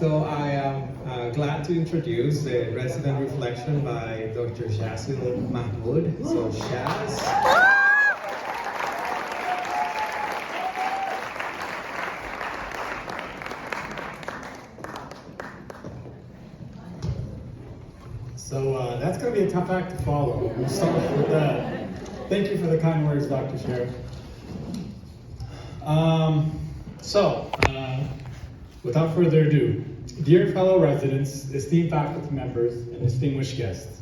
So I am glad to introduce the resident reflection by Dr. Shazil Mahmood. So Shaz. So that's going to be a tough act to follow. We'll start with that. Thank you for the kind words, Dr. Sheriff. Without further ado, dear fellow residents, esteemed faculty members, and distinguished guests.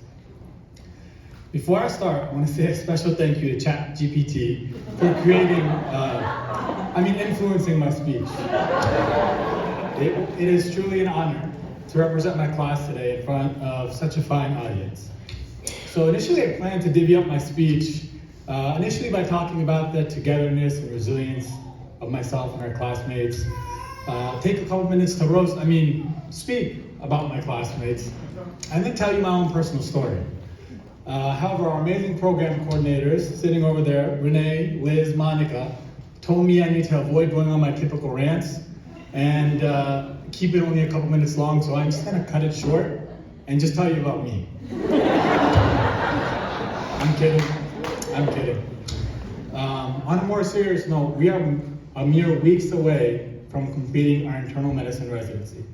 Before I start, I want to say a special thank you to ChatGPT for influencing my speech. It is truly an honor to represent my class today in front of such a fine audience. So initially I planned to divvy up my speech, initially by talking about the togetherness and resilience of myself and our classmates. Take a couple minutes to speak about my classmates, and then tell you my own personal story. However, our amazing program coordinators sitting over there, Renee, Liz, Monica, told me I need to avoid going on my typical rants and keep it only a couple minutes long, so I'm just gonna cut it short and just tell you about me. I'm kidding. On a more serious note, we are a mere weeks away from completing our internal medicine residency.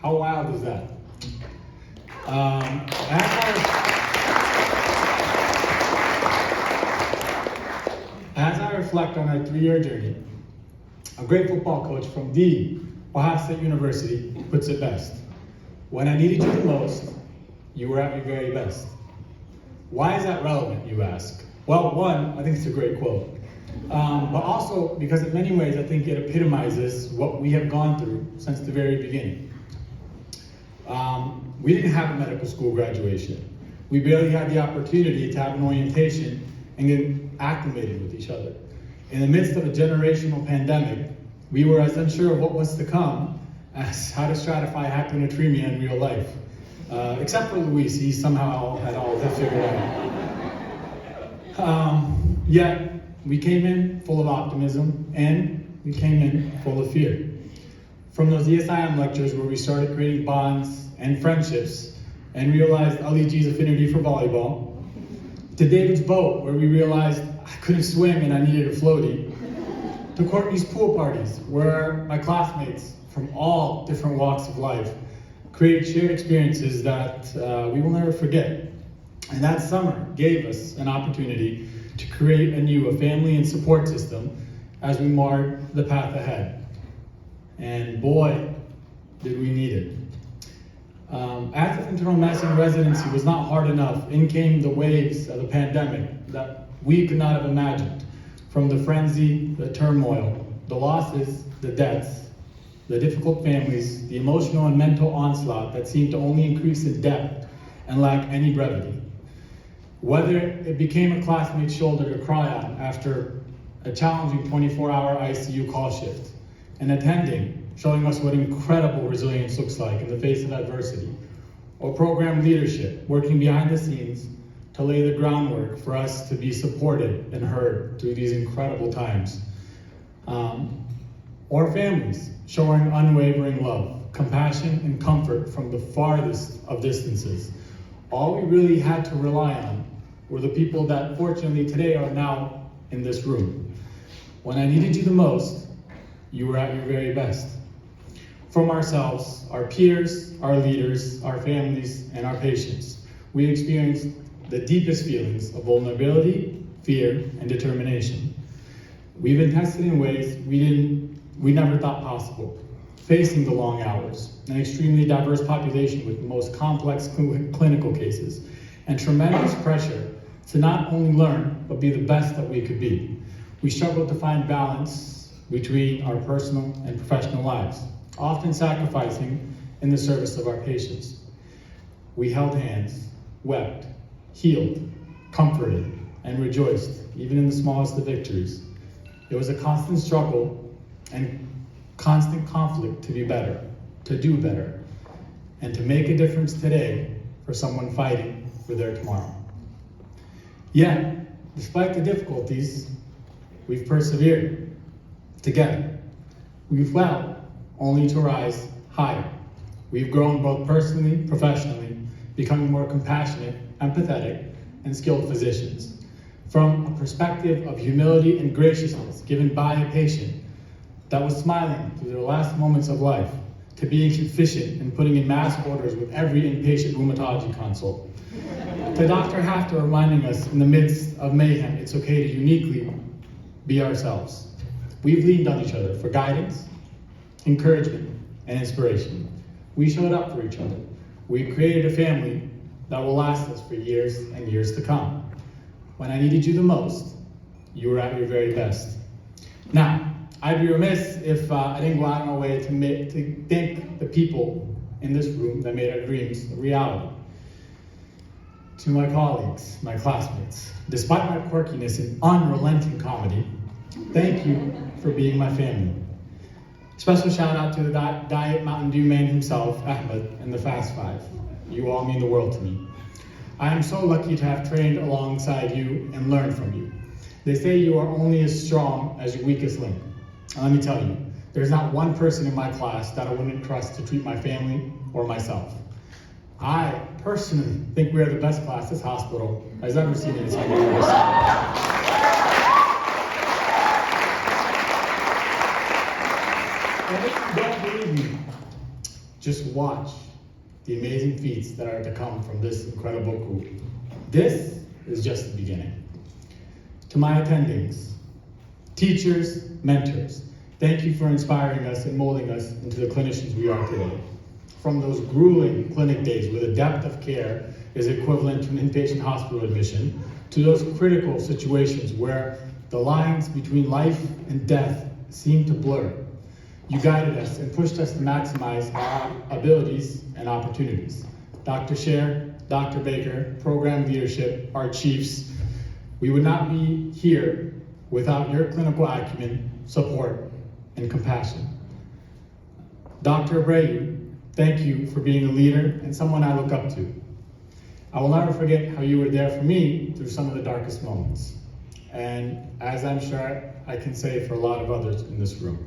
How wild is that? As I reflect on our 3-year journey, a great football coach from the Ohio State University puts it best. When I needed you the most, you were at your very best. Why is that relevant, you ask? Well, one, I think it's a great quote. But also because in many ways I think it epitomizes what we have gone through since the very beginning. We didn't have a medical school graduation. We barely had the opportunity to have an orientation and get acclimated with each other. In the midst of a generational pandemic, we were as unsure of what was to come as how to stratify hyponatremia in real life. Except for Luis, he somehow had all of that figured out. Yet, we came in full of optimism, and we came in full of fear. From those ESIM lectures where we started creating bonds and friendships and realized LEG's affinity for volleyball, to David's boat where we realized I couldn't swim and I needed a floaty, to Courtney's pool parties where my classmates from all different walks of life created shared experiences that we will never forget. And that summer gave us an opportunity to create a family and support system as we marred the path ahead. And boy, did we need it. As if internal medicine residency was not hard enough, in came the waves of the pandemic that we could not have imagined. From the frenzy, the turmoil, the losses, the deaths, the difficult families, the emotional and mental onslaught that seemed to only increase in depth and lack any brevity. Whether it became a classmate's shoulder to cry on after a challenging 24-hour ICU call shift, and attending, showing us what incredible resilience looks like in the face of adversity, or program leadership, working behind the scenes to lay the groundwork for us to be supported and heard through these incredible times. Or families, showing unwavering love, compassion, and comfort from the farthest of distances. All we really had to rely on were the people that fortunately today are now in this room. When I needed you the most, you were at your very best. From ourselves, our peers, our leaders, our families, and our patients, we experienced the deepest feelings of vulnerability, fear, and determination. We've been tested in ways we never thought possible, facing the long hours, an extremely diverse population with the most complex clinical cases, and tremendous pressure to not only learn, but be the best that we could be. We struggled to find balance between our personal and professional lives, often sacrificing in the service of our patients. We held hands, wept, healed, comforted, and rejoiced, even in the smallest of victories. It was a constant struggle and constant conflict to be better, to do better, and to make a difference today for someone fighting for their tomorrow. Yet, despite the difficulties, we've persevered together. We fell only to rise higher. We've grown both personally, professionally, becoming more compassionate, empathetic, and skilled physicians. From a perspective of humility and graciousness given by a patient that was smiling through their last moments of life, to being efficient in putting in mass orders with every inpatient rheumatology consult, to Dr. Hafter reminding us in the midst of mayhem, it's okay to uniquely be ourselves. We've leaned on each other for guidance, encouragement, and inspiration. We showed up for each other. We created a family that will last us for years and years to come. When I needed you the most, you were at your very best. Now, I'd be remiss if I didn't go out of my way to thank the people in this room that made our dreams a reality. To my colleagues, my classmates, despite my quirkiness and unrelenting comedy, thank you for being my family. Special shout out to the Diet Mountain Dew man himself, Ahmed, and the Fast Five. You all mean the world to me. I am so lucky to have trained alongside you and learned from you. They say you are only as strong as your weakest link. And let me tell you, there's not one person in my class that I wouldn't trust to treat my family or myself. I personally think we are the best class this hospital has ever seen in its history. And if you don't believe me, just watch the amazing feats that are to come from this incredible group. This is just the beginning. To my attendings, teachers, mentors, thank you for inspiring us and molding us into the clinicians we are today. From those grueling clinic days where the depth of care is equivalent to an inpatient hospital admission, to those critical situations where the lines between life and death seem to blur. You guided us and pushed us to maximize our abilities and opportunities. Dr. Scher, Dr. Baker, program leadership, our chiefs, we would not be here without your clinical acumen, support, and compassion. Dr. Abreu, thank you for being a leader and someone I look up to. I will never forget how you were there for me through some of the darkest moments. And as I'm sure I can say for a lot of others in this room.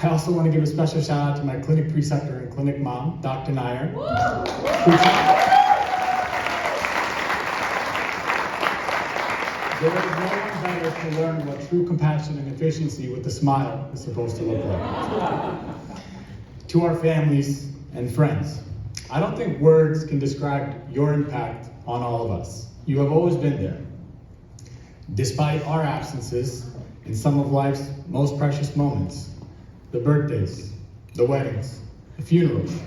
I also want to give a special shout out to my clinic preceptor and clinic mom, Dr. Nair. There is no one better to learn what true compassion and efficiency with a smile is supposed to look like. To our families and friends, I don't think words can describe your impact on all of us. You have always been there. Despite our absences in some of life's most precious moments, the birthdays, the weddings, the funerals,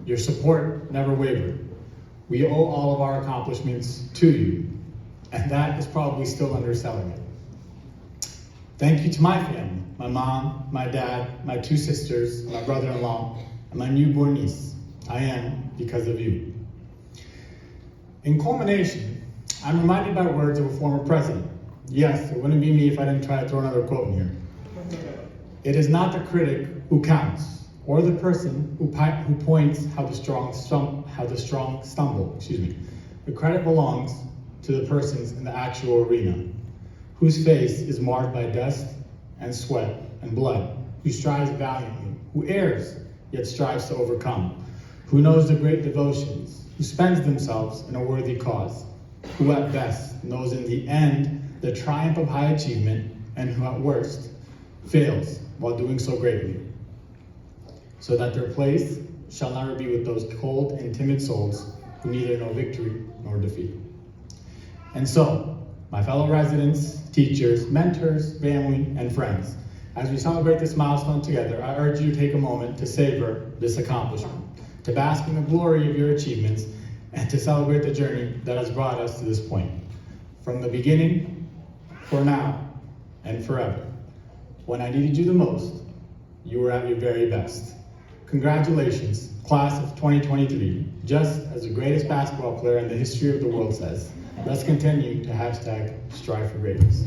your support never wavered. We owe all of our accomplishments to you, and that is probably still underselling it. Thank you to my family, my mom, my dad, my two sisters, my brother-in-law, and my newborn niece. I am because of you. In culmination, I'm reminded by words of a former president. Yes, it wouldn't be me if I didn't try to throw another quote in here. It is not the critic who counts, or the person who points how the strong stumble. The credit belongs to the persons in the actual arena, whose face is marred by dust and sweat and blood, who strives valiantly, who errs yet strives to overcome, who knows the great devotions, who spends themselves in a worthy cause, who at best knows in the end the triumph of high achievement, and who at worst fails while doing so greatly, so that their place shall never be with those cold and timid souls who neither know victory nor defeat. And so, my fellow residents, teachers, mentors, family, and friends, as we celebrate this milestone together, I urge you to take a moment to savor this accomplishment, to bask in the glory of your achievements, and to celebrate the journey that has brought us to this point. From the beginning, for now, and forever. When I needed you the most, you were at your very best. Congratulations, class of 2023. Just as the greatest basketball player in the history of the world says, let's continue to #strive for greatness.